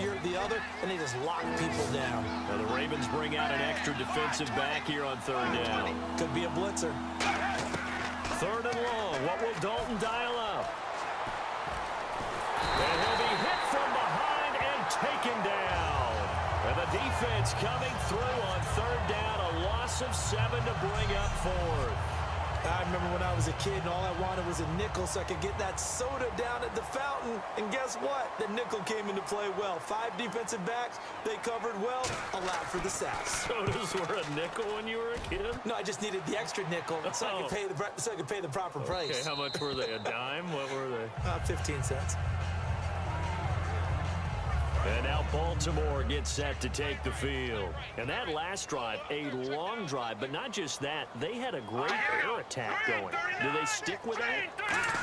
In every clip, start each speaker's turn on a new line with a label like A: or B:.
A: here or the other, and they just lock people down.
B: Now the Ravens bring out an extra defensive back here on third down.
A: Could be a blitzer.
B: Third and long. What will Dalton dial up? And he'll be hit from behind and taken down. And the defense coming through on third down. A loss of 7 to bring up fourth.
A: I remember when I was a kid and all I wanted was a nickel so I could get that soda down at the fountain. And guess what? The nickel came into play well. 5 defensive backs, they covered well, allowed for the sacks.
B: Sodas were a nickel when you were a kid?
A: No, I just needed the extra nickel so I could pay the proper price.
B: Okay, how much were they? A dime? What were they?
A: 15 cents.
B: And now Baltimore gets set to take the field. And that last drive, a long drive, but not just that. They had a great air attack going. Do they stick with that?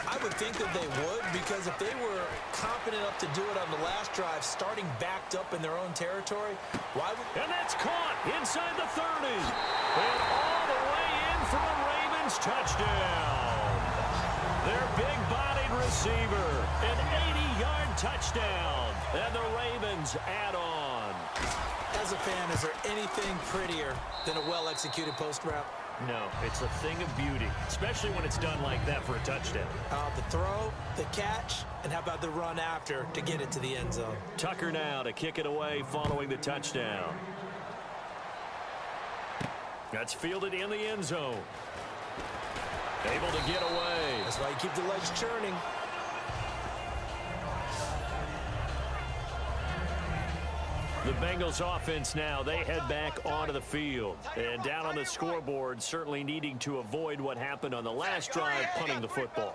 A: I would think that they would, because if they were confident enough to do it on the last drive, starting backed up in their own territory, why would...
B: And that's caught inside the 30. And all the way in for a Ravens touchdown. Their big-bodied receiver, an 80-yard touchdown. And the Ravens add on.
A: As a fan, is there anything prettier than a well-executed post route?
B: No, it's a thing of beauty, especially when it's done like that for a touchdown.
A: The throw, the catch, and how about the run after to get it to the end zone?
B: Tucker now to kick it away following the touchdown. That's fielded in the end zone. Able to get away.
A: That's why you keep the legs churning.
B: The Bengals offense now, they head back onto the field. And down on the scoreboard, certainly needing to avoid what happened on the last drive, punting the football.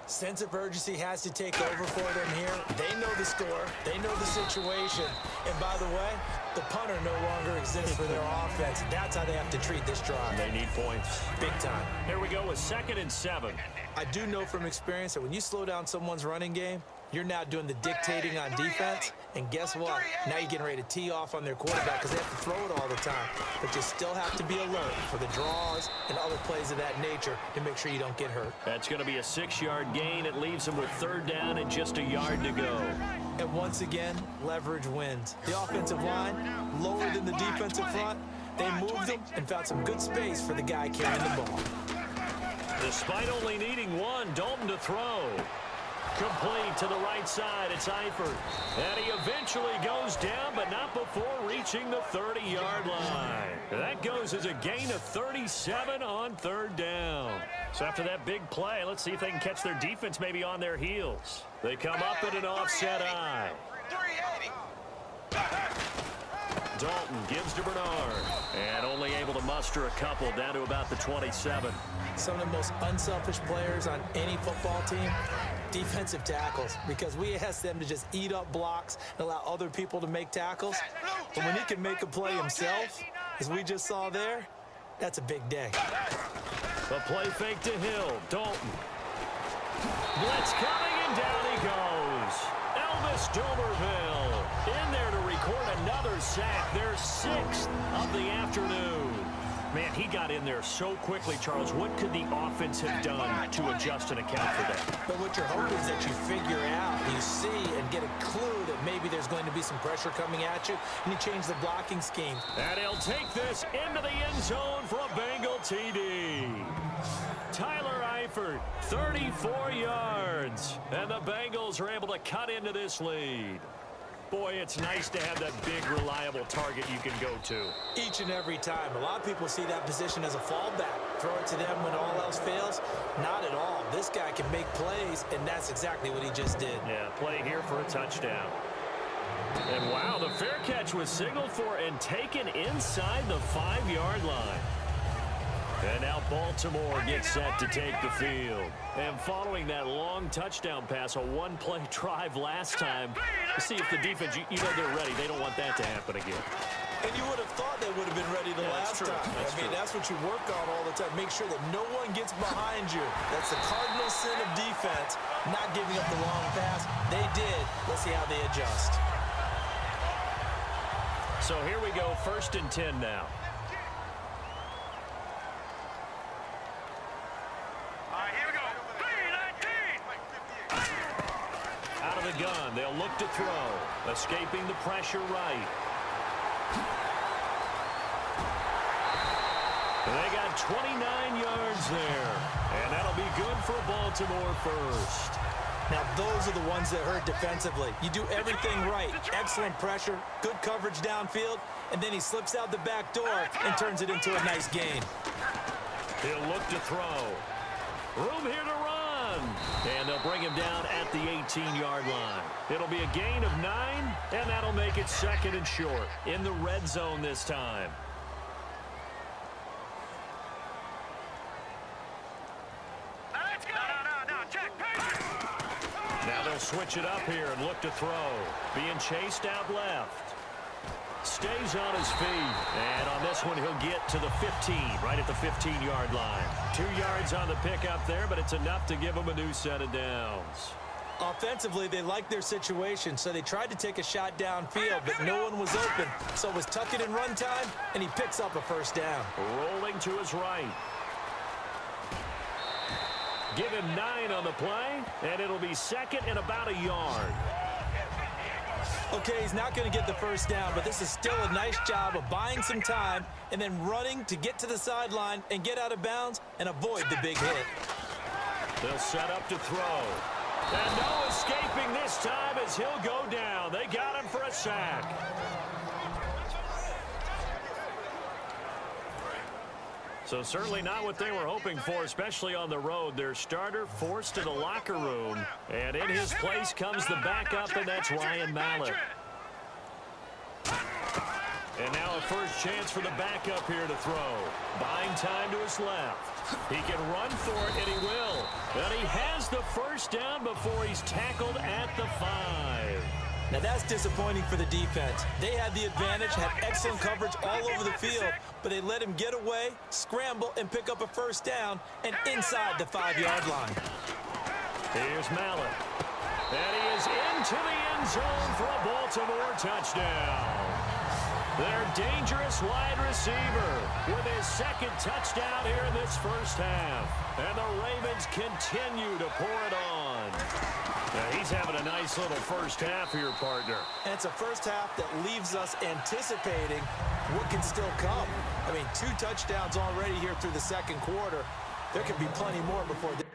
A: Sense of urgency has to take over for them here. They know the score. They know the situation. And by the way, the punter no longer exists for their offense. That's how they have to treat this drive.
B: They need points.
A: Big time.
B: Here we go with 2nd and 7.
A: I do know from experience that when you slow down someone's running game, you're now doing the dictating on defense. And guess what? Now you're getting ready to tee off on their quarterback because they have to throw it all the time. But you still have to be alert for the draws and other plays of that nature to make sure you don't get hurt.
B: That's going to be a 6-yard gain. It leaves them with third down and just a yard to go.
A: And once again, leverage wins. The offensive line, lower than the defensive front, they moved them and found some good space for the guy carrying the ball.
B: Despite only needing one, Dalton to throw. Complete to the right side. It's Eifert. And he eventually goes down, but not before reaching the 30-yard line. That goes as a gain of 37 on third down. So after that big play, let's see if they can catch their defense maybe on their heels. They come up at an offset eye. Dalton gives to Bernard. And only able to muster a couple down to about the 27.
A: Some of the most unselfish players on any football team, defensive tackles, because we ask them to just eat up blocks and allow other people to make tackles. But when he can make a play himself, as we just saw there, that's a big day.
B: The play fake to Hill. Dalton. Blitz coming, and down he goes. Elvis Dumervil in there to record another sack. Their 6th of the afternoon. Man, he got in there so quickly, Charles. What could the offense have done to adjust and account for that?
A: But what you're hoping is that you figure out, you see, and get a clue that maybe there's going to be some pressure coming at you, and you change the blocking scheme.
B: And he'll take this into the end zone for a Bengal TD. Tyler Eifert, 34 yards. And the Bengals are able to cut into this lead. Boy, it's nice to have that big, reliable target you can go to.
A: Each and every time. A lot of people see that position as a fallback. Throw it to them when all else fails. Not at all. This guy can make plays, and that's exactly what he just did.
B: Yeah, play here for a touchdown. And wow, the fair catch was signaled for and taken inside the 5-yard line. And now Baltimore gets set to take the field. And following that long touchdown pass, a one-play drive last time, to see if the defense, you know they're ready. They don't want that to happen again.
A: And you would have thought they would have been ready the last time. That's what you work on all the time. Make sure that no one gets behind you. That's the cardinal sin of defense, not giving up the long pass. They did. Let's see how they adjust.
B: So here we go, 1st and 10 now. gun. They'll look to throw. Escaping the pressure right. They got 29 yards there. And that'll be good for a Baltimore first.
A: Now, those are the ones that hurt defensively. You do everything right. Excellent pressure, good coverage downfield, and then he slips out the back door and turns it into a nice gain.
B: He'll look to throw. Room here to run. And they'll bring him down at the 18-yard line. It'll be a gain of 9, and that'll make it 2nd and short in the red zone this time. Now they'll switch it up here and look to throw. Being chased out left. Stays on his feet. And on this one, he'll get to the 15, right at the 15-yard line. 2 yards on the pickup there, but it's enough to give him a new set of downs.
A: Offensively, they liked their situation, so they tried to take a shot downfield, but no one was open. So it was tuck it in run time, and he picks up a first down.
B: Rolling to his right. Give him 9 on the play, and it'll be 2nd and about a yard.
A: Okay, he's not going to get the first down, but this is still a nice job of buying some time and then running to get to the sideline and get out of bounds and avoid the big hit.
B: They'll set up to throw. And no escaping this time as he'll go down. They got him for a sack. So certainly not what they were hoping for, especially on the road. Their starter forced to the locker room. And in his place comes the backup, and that's Ryan Mallett. And now a first chance for the backup here to throw. Buying time to his left. He can run for it, and he will. And he has the first down before he's tackled at the 5.
A: Now that's disappointing for the defense. They had the advantage, had excellent coverage all over the field, but they let him get away, scramble, and pick up a first down, and inside the 5-yard line.
B: Here's Mallett. And he is into the end zone for a Baltimore touchdown. Their dangerous wide receiver with his 2nd touchdown here in this first half. And the Ravens continue to pour it on. Now he's having a nice little first half here, partner.
A: And it's a first half that leaves us anticipating what can still come. I mean, 2 touchdowns already here through the 2nd quarter. There could be plenty more before this.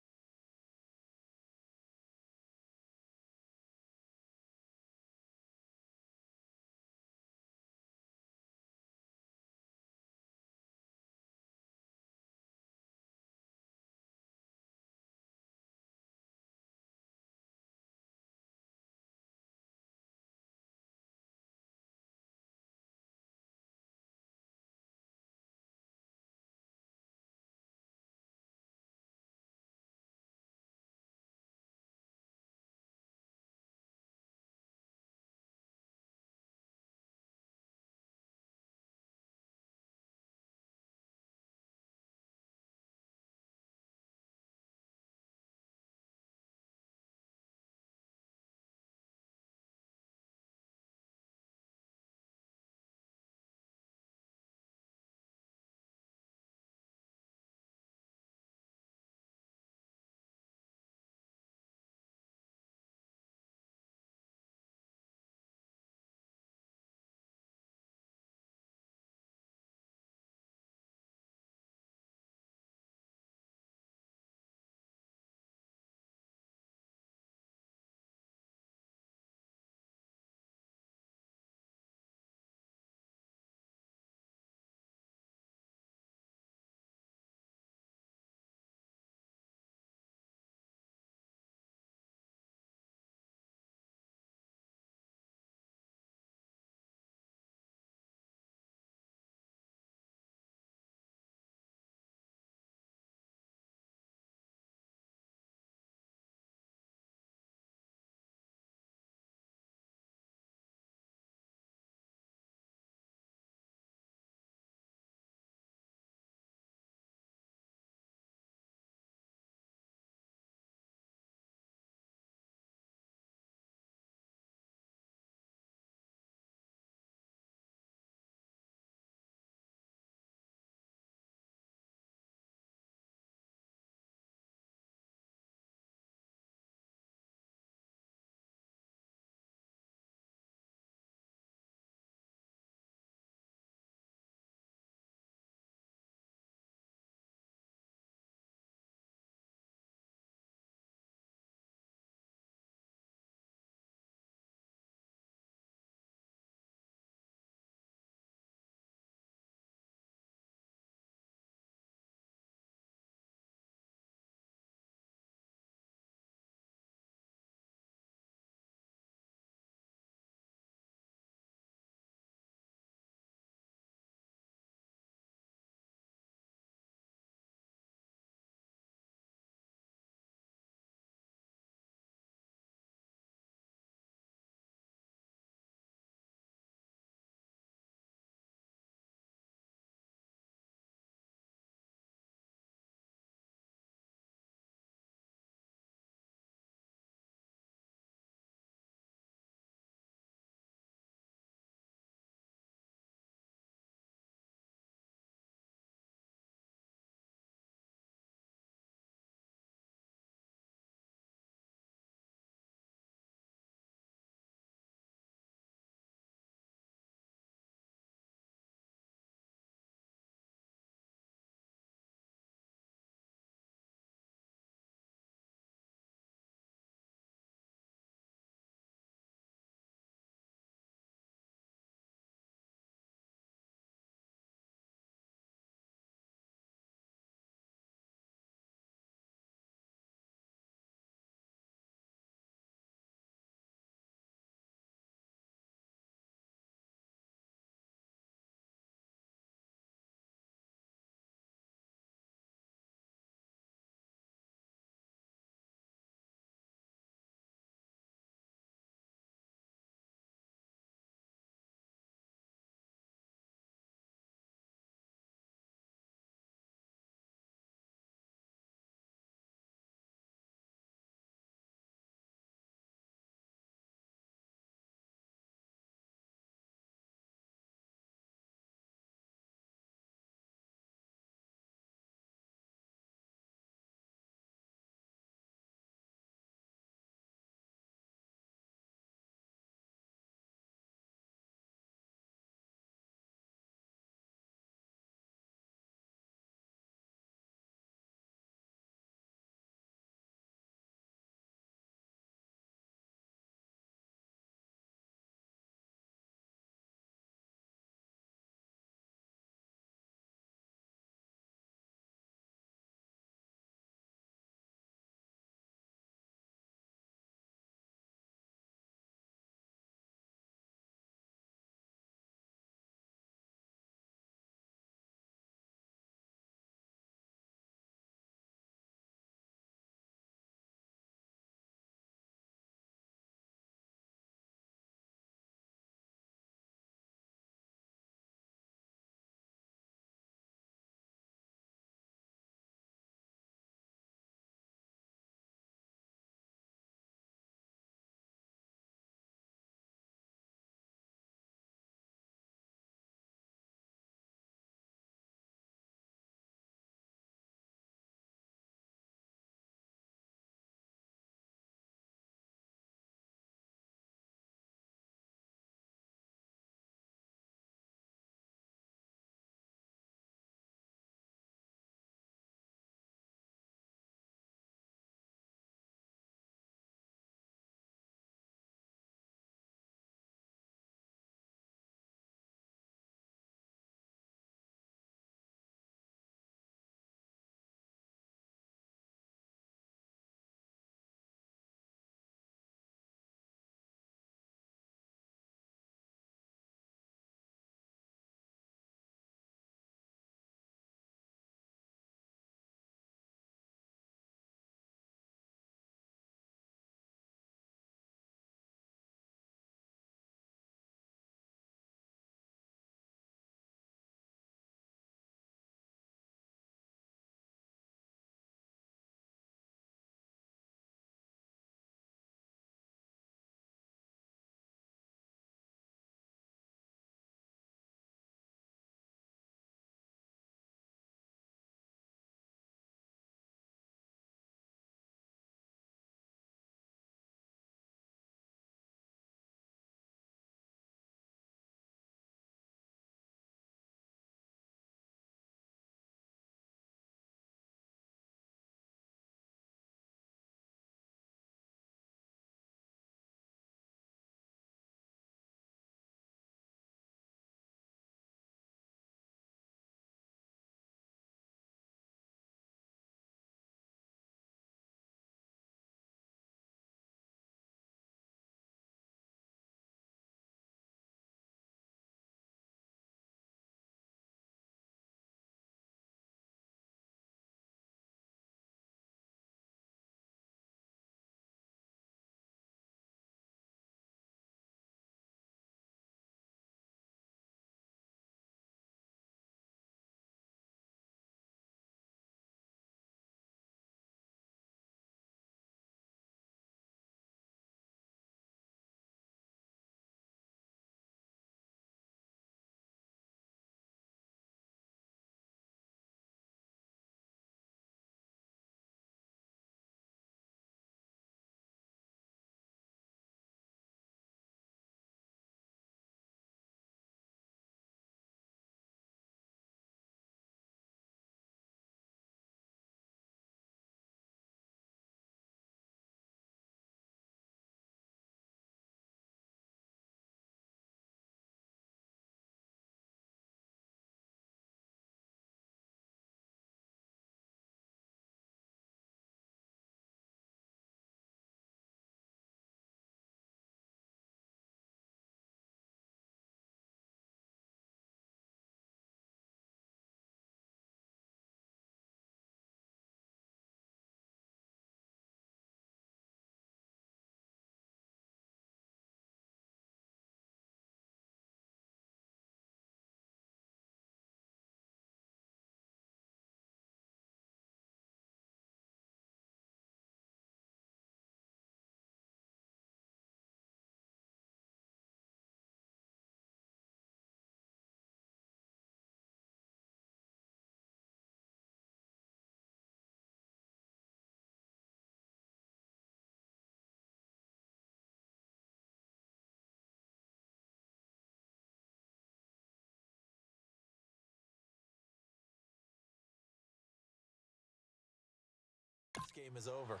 A: game is over.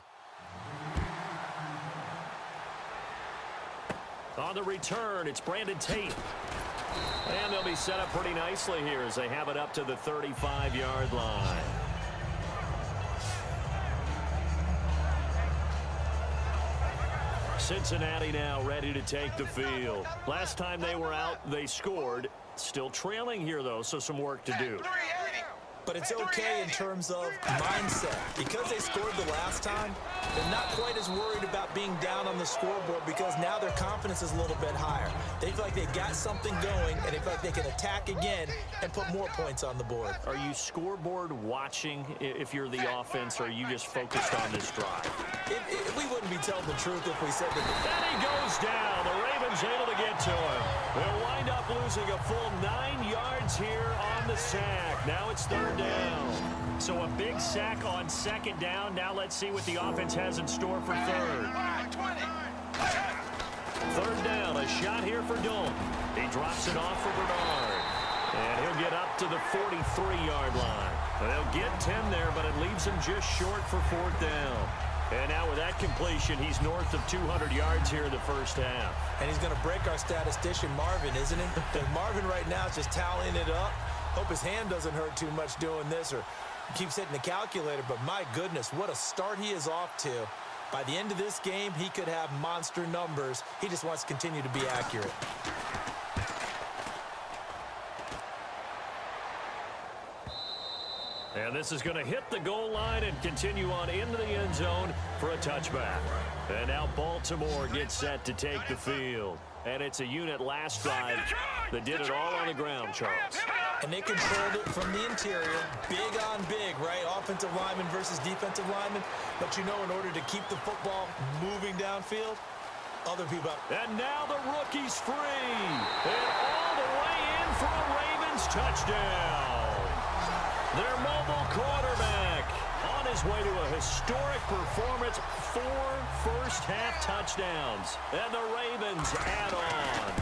B: On the return, it's Brandon Tate. And they'll be set up pretty nicely here as they have it up to the 35-yard line. Cincinnati now ready to take the field. Last time they were out, they scored. Still trailing here, though, so some work to do.
A: But it's okay in terms of mindset. Because they scored the last time, they're not quite as worried about being down on the scoreboard because now their confidence is a little bit higher. They feel like they've got something going, and they feel like they can attack again and put more points on the board.
B: Are you scoreboard watching if you're the offense, or are you just focused on this drive?
A: We wouldn't be telling the truth if we said that.
B: And he goes down. The Ravens able to get to him. They'll wind up losing a full 9 yards here on the sack. Now it's third down. So a big sack on second down. Now let's see what the offense has in store for third. Third down, a shot here for Dalton. He drops it off for Bernard. And he'll get up to the 43-yard line. They'll get 10 there, but it leaves him just short for fourth down. And now with that completion, he's north of 200 yards here in the first half.
A: And he's going to break our statistician, Marvin, isn't he? Marvin right now is just tallying it up. Hope his hand doesn't hurt too much doing this or keeps hitting the calculator. But my goodness, what a start he is off to. By the end of this game, he could have monster numbers. He just wants to continue to be accurate.
B: And this is going to hit the goal line and continue on into the end zone for a touchback. And now Baltimore gets set to take the field. And it's a unit last drive that did it all on the ground, Charles.
A: And they controlled it from the interior, big on big, right? Offensive lineman versus defensive lineman. But you know, in order to keep the football moving downfield, other people.
B: And now the rookie's free. And all the way in for a Ravens touchdown. Their mobile quarterback on his way to a historic performance, 4 first-half touchdowns. And the Ravens add on.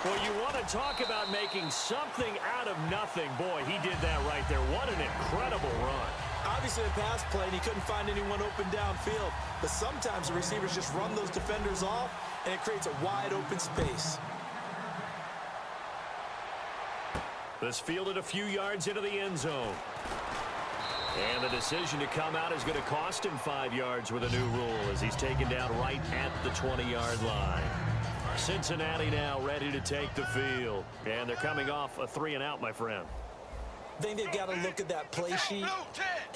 B: Well, you want to talk about making something out of nothing. Boy, he did that right there. What an incredible run.
A: Obviously, a pass play, and he couldn't find anyone open downfield. But sometimes the receivers just run those defenders off, and it creates a wide-open space.
B: This fielded a few yards into the end zone. And the decision to come out is going to cost him 5 yards with a new rule as he's taken down right at the 20-yard line. Cincinnati now ready to take the field. And they're coming off a 3-and-out, my friend.
A: I think they've got to look at that play sheet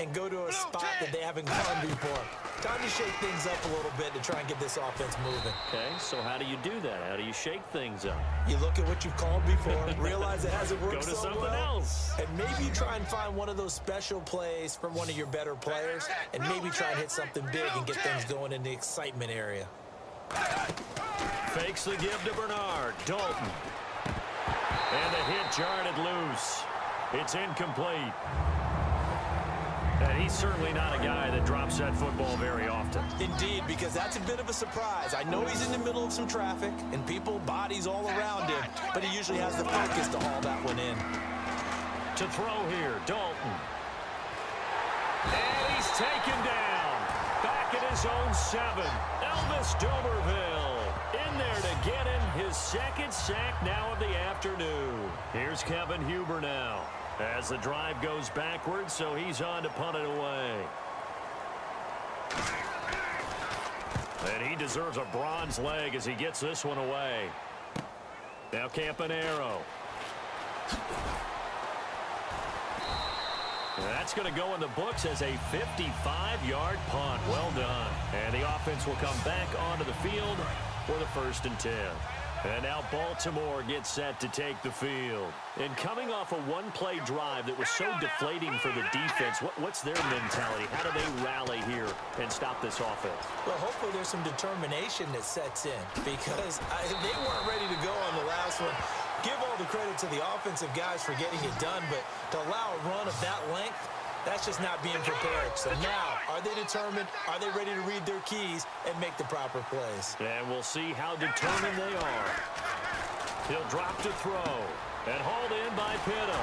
A: and go to a spot that they haven't gone before. Time to shake things up a little bit to try and get this offense moving.
B: Okay, so how do you do that? How do you shake things up?
A: You look at what you've called before, realize it hasn't worked
B: Go to
A: so
B: something
A: well,
B: else.
A: and maybe you try and find one of those special plays from one of your better players, and maybe try and hit something big and get things going in the excitement area.
B: Fakes the give to Bernard. Dalton. And the hit jarred it loose. It's incomplete. And he's certainly not a guy that drops that football very often.
A: Indeed, because that's a bit of a surprise. I know he's in the middle of some traffic and people, bodies all around him, but he usually has the focus to haul that one in.
B: To throw here, Dalton. And he's taken down. Back at his own 7. Elvis Domerville in there to get him his second sack now of the afternoon. Here's Kevin Huber now as the drive goes backwards, so he's on to punt it away. And he deserves a bronze leg as he gets this one away. Now Campanaro. That's going to go in the books as a 55-yard punt. Well done. And the offense will come back onto the field for the 1st and 10. And now Baltimore gets set to take the field. And coming off a one-play drive that was so deflating for the defense, what's their mentality? How do they rally here and stop this offense?
A: Well, hopefully there's some determination that sets in because they weren't ready to go on the last one. Give all the credit to the offensive guys for getting it done, but to allow a run of that length, that's just not being prepared. So now, are they determined? Are they ready to read their keys and make the proper plays?
B: And we'll see how determined they are. He'll drop to throw and hauled in by Pitta.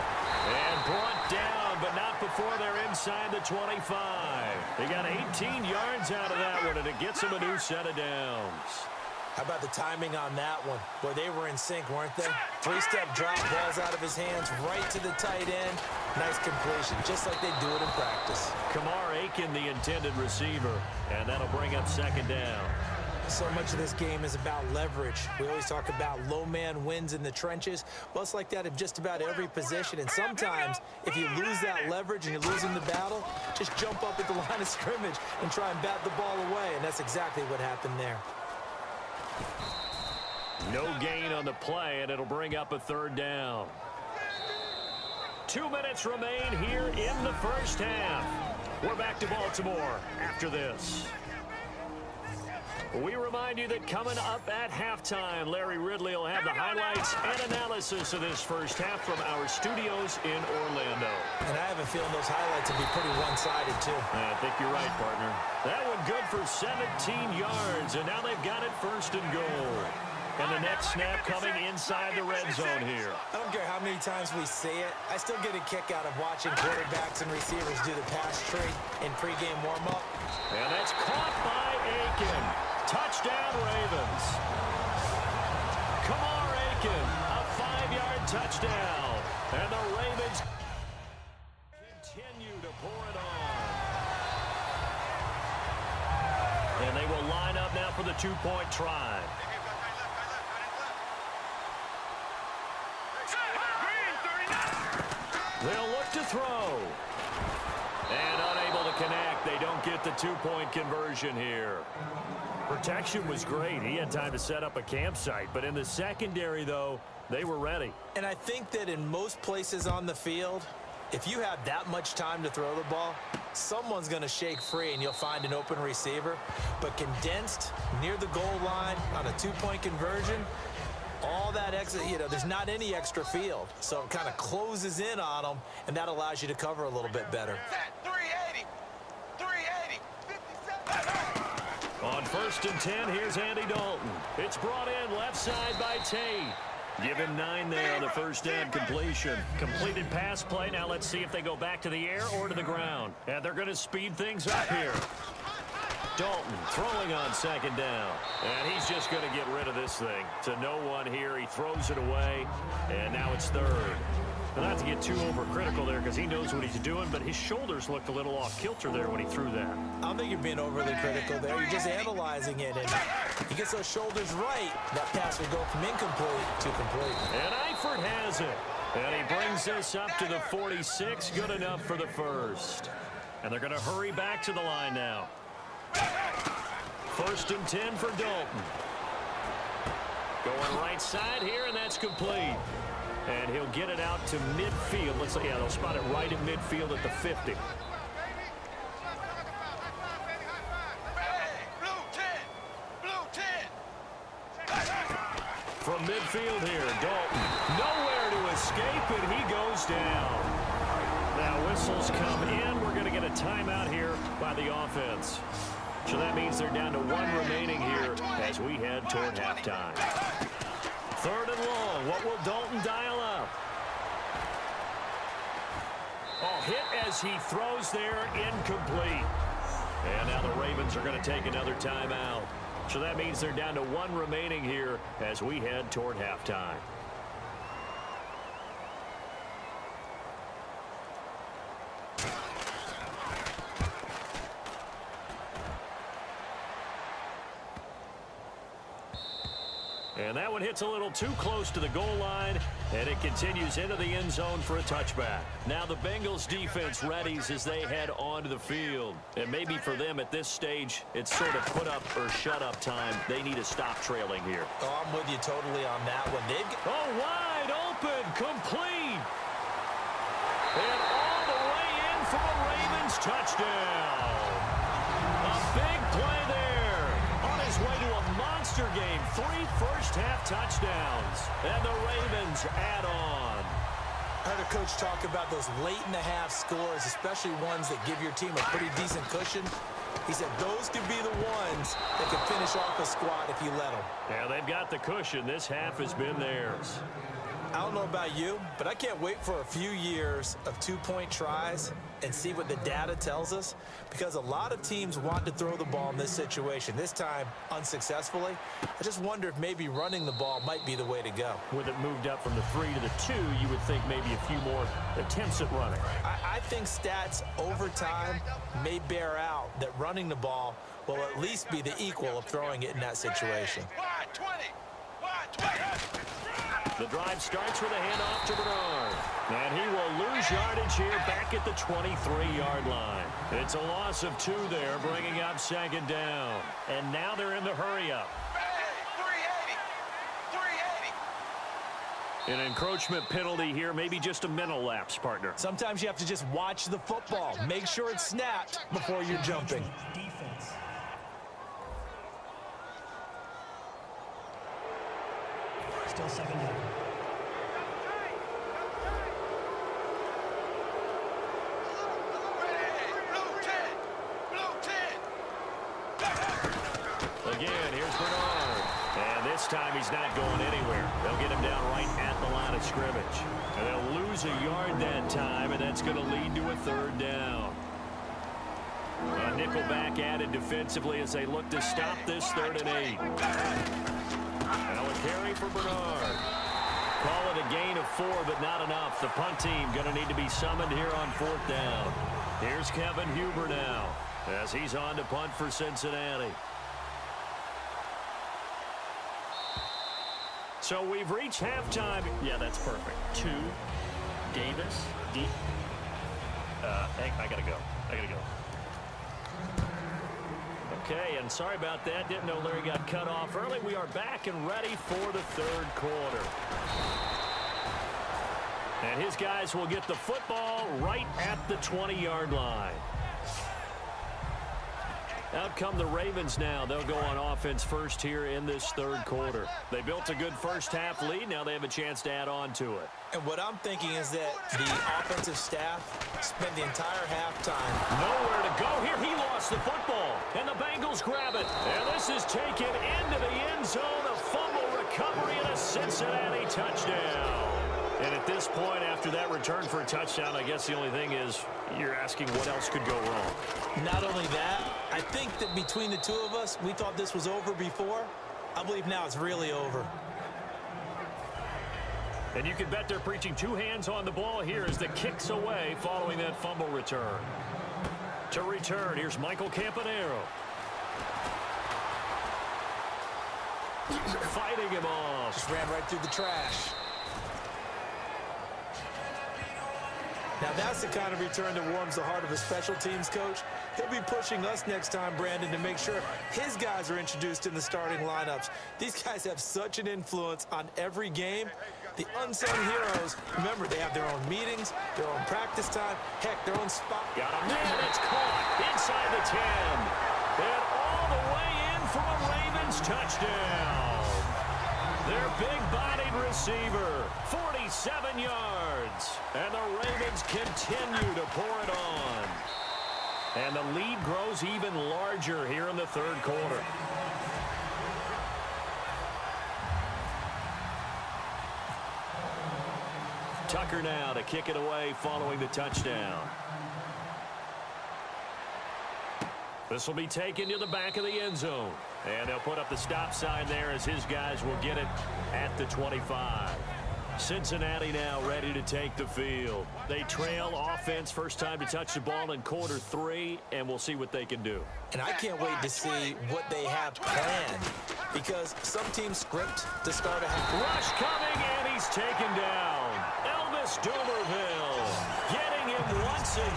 B: And brought down but not before they're inside the 25. They got 18 yards out of that one, and it gets them a new set of downs.
A: How about the timing on that one? Boy, they were in sync, weren't they? Three-step drop, balls out of his hands, right to the tight end. Nice completion, just like they do it in practice.
B: Kamar Aiken, the intended receiver, and that'll bring up second down.
A: So much of this game is about leverage. We always talk about low man wins in the trenches. Well, it's like that in just about every position. And sometimes, if you lose that leverage and you're losing the battle, just jump up at the line of scrimmage and try and bat the ball away. And that's exactly what happened there.
B: No gain on the play, and it'll bring up a third down. 2 minutes remain here in the first half. We're back to Baltimore after this. We remind you that coming up at halftime, Larry Ridley will have the highlights and analysis of this first half from our studios in Orlando.
A: And I have a feeling those highlights will be pretty one-sided, too.
B: I think you're right, partner. That one good for 17 yards, and now they've got it first and goal. And the next snap coming inside the red zone here.
A: I don't care how many times we say it, I still get a kick out of watching quarterbacks and receivers do the pass tree in pregame warm-up.
B: And that's caught by Aiken. Touchdown, Ravens. Kamar Aiken, a 5-yard touchdown. And the Ravens continue to pour it on. And they will line up now for the two-point try. They'll look to throw. And unable to connect. They don't get the two-point conversion here. Protection was great. He had time to set up a campsite. But in the secondary, though, they were ready.
A: And I think that in most places on the field, if you have that much time to throw the ball, someone's going to shake free and you'll find an open receiver. But condensed near the goal line on a two-point conversion, all that extra, there's not any extra field. So it kind of closes in on them, and that allows you to cover a little bit better.
C: 380. 380. 57.
B: On 1st and 10, here's Andy Dalton. It's brought in left side by Tate. Give him 9 there on the first down completion. Completed pass play. Now let's see if they go back to the air or to the ground. And they're going to speed things up here. Dalton throwing on second down. And he's just going to get rid of this thing. To no one here. He throws it away. And now it's third. But not to get too overcritical there because he knows what he's doing, but his shoulders looked a little off kilter there when he threw that.
A: I don't think you're being overly critical there. You're just analyzing it. And he gets those shoulders right, that pass will go from incomplete to complete.
B: And Eifert has it. And he brings this up to the 46. Good enough for the first. And they're going to hurry back to the line now. 1st and 10 for Dalton. Going right side here, and that's complete. And he'll get it out to midfield. Let's see, yeah, they'll spot it right in midfield at the 50. From midfield here, Dalton. Nowhere to escape, and he goes down. Now whistles come in. We're going to get a timeout here by the offense. So that means they're down to 1 remaining here as we head toward halftime. 3rd and long. What will Dalton dial up? Oh, hit as he throws there, incomplete. And now the Ravens are going to take another timeout. So that means they're down to 1 remaining here as we head toward halftime. And that one hits a little too close to the goal line, and it continues into the end zone for a touchback. Now the Bengals defense readies as they head onto the field. And maybe for them at this stage, it's sort of put up or shut up time. They need to stop trailing here.
A: Oh, I'm with you totally on that one.
B: Wide open, complete. And all the way in for a Ravens touchdown. A big play there. On his way to a monster game. 3 first-half touchdowns. And the Ravens add on.
A: I heard a coach talk about those late-in-the-half scores, especially ones that give your team a pretty decent cushion. He said those could be the ones that could finish off a squad if you let them.
B: Yeah, they've got the cushion. This half has been theirs.
A: I don't know about you, but I can't wait for a few years of two-point tries and see what the data tells us, because a lot of teams want to throw the ball in this situation, this time unsuccessfully. I just wonder if maybe running the ball might be the way to go.
B: With it moved up from the 3 to the 2, you would think maybe a few more attempts at running.
A: I think stats over time may bear out that running the ball will at least be the equal of throwing it in that situation.
C: Wide 20. Wide 20.
B: The drive starts with a handoff to Bernard. And he will lose yardage here back at the 23-yard line. It's a loss of 2 there, bringing up second down. And now they're in the hurry-up.
C: 380. 380.
B: An encroachment penalty here, maybe just a mental lapse, partner.
A: Sometimes you have to just watch the football. Make sure it's snapped before you're jumping.
D: Defense. Still second down.
B: Again, here's Bernard. And this time he's not going anywhere. They'll get him down right at the line of scrimmage. And they'll lose a yard that time, and that's going to lead to a third down. A nickelback added defensively as they look to stop this 3rd and 8. Now a carry for Bernard. Call it a gain of 4, but not enough. The punt team going to need to be summoned here on 4th down. Here's Kevin Huber now as he's on to punt for Cincinnati. So we've reached halftime. Yeah, that's perfect. 2, Davis, D. I gotta go. Okay, and sorry about that. Didn't know Larry got cut off early. We are back and ready for the 3rd quarter. And his guys will get the football right at the 20-yard line. Out come the Ravens now. They'll go on offense first here in this 3rd quarter. They built a good first-half lead. Now they have a chance to add on to it.
A: And what I'm thinking is that the offensive staff spent the entire halftime.
B: Nowhere to go here. He lost the football. And the Bengals grab it. And this is taken into the end zone. A fumble recovery and a Cincinnati touchdown. And at this point, after that return for a touchdown, I guess the only thing is you're asking what else could go wrong.
A: Not only that, I think that between the two of us, we thought this was over before. I believe now it's really over.
B: And you can bet they're preaching 2 hands on the ball here as the kick's away following that fumble return. To return, here's Michael Campanaro. Fighting him off.
A: Just ran right through the trash. Now that's the kind of return that warms the heart of a special teams coach. He'll be pushing us next time, Brandon, to make sure his guys are introduced in the starting lineups. These guys have such an influence on every game. The unsung heroes, remember, they have their own meetings, their own practice time, heck, their own spot.
B: Got a man, it's caught inside the 10. And all the way in for a Ravens touchdown. Their big-bodied receiver, 47 yards. And the Ravens continue to pour it on. And the lead grows even larger here in the 3rd quarter. Tucker now to kick it away following the touchdown. This will be taken to the back of the end zone. And they'll put up the stop sign there as his guys will get it at the 25. Cincinnati now ready to take the field. They trail offense, first time to touch the ball in quarter 3, and we'll see what they can do.
A: And I can't wait to see what they have planned, because some teams script to start a half.
B: Rush coming, and he's taken down. Elvis Dumerville getting him once again.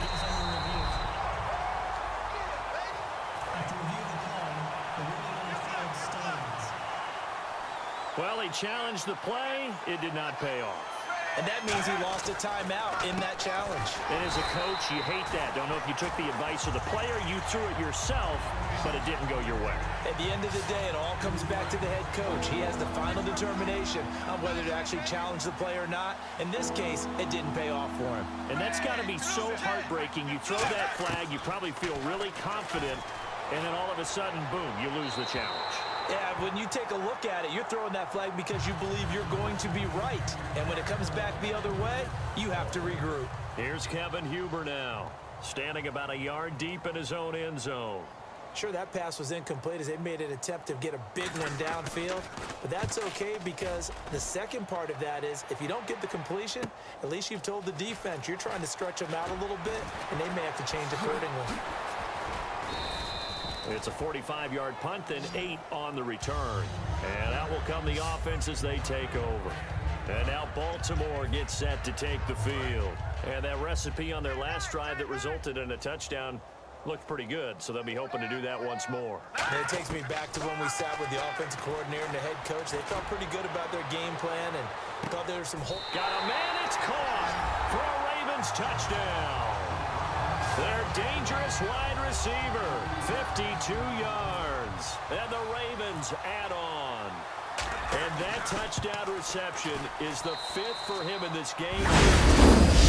D: After review of the play, the ruling on the field stands.
B: Well, he challenged the play. It did not pay off.
A: And that means he lost a timeout in that challenge.
B: And as a coach, you hate that. Don't know if you took the advice of the player, you threw it yourself, but it didn't go your way.
A: At the end of the day, it all comes back to the head coach. He has the final determination on whether to actually challenge the play or not. In this case, it didn't pay off for him.
B: And that's got to be so heartbreaking. You throw that flag, you probably feel really confident, and then all of a sudden, boom, you lose the challenge.
A: Yeah, when you take a look at it, you're throwing that flag because you believe you're going to be right. And when it comes back the other way, you have to regroup.
B: Here's Kevin Huber now, standing about a yard deep in his own end zone.
A: Sure, that pass was incomplete as they made an attempt to get a big one downfield. But that's okay because the second part of that is if you don't get the completion, at least you've told the defense you're trying to stretch them out a little bit, and they may have to change accordingly.
B: It's a 45-yard punt, then 8 on the return. And out will come the offense as they take over. And now Baltimore gets set to take the field. And that recipe on their last drive that resulted in a touchdown looked pretty good, so they'll be hoping to do that once more.
A: And it takes me back to when we sat with the offensive coordinator and the head coach. They felt pretty good about their game plan and thought there was some hope.
B: Got a man, it's caught for a Ravens touchdown. Their dangerous wide receiver, 52 yards. And the Ravens add on. And that touchdown reception is the 5th for him in this game.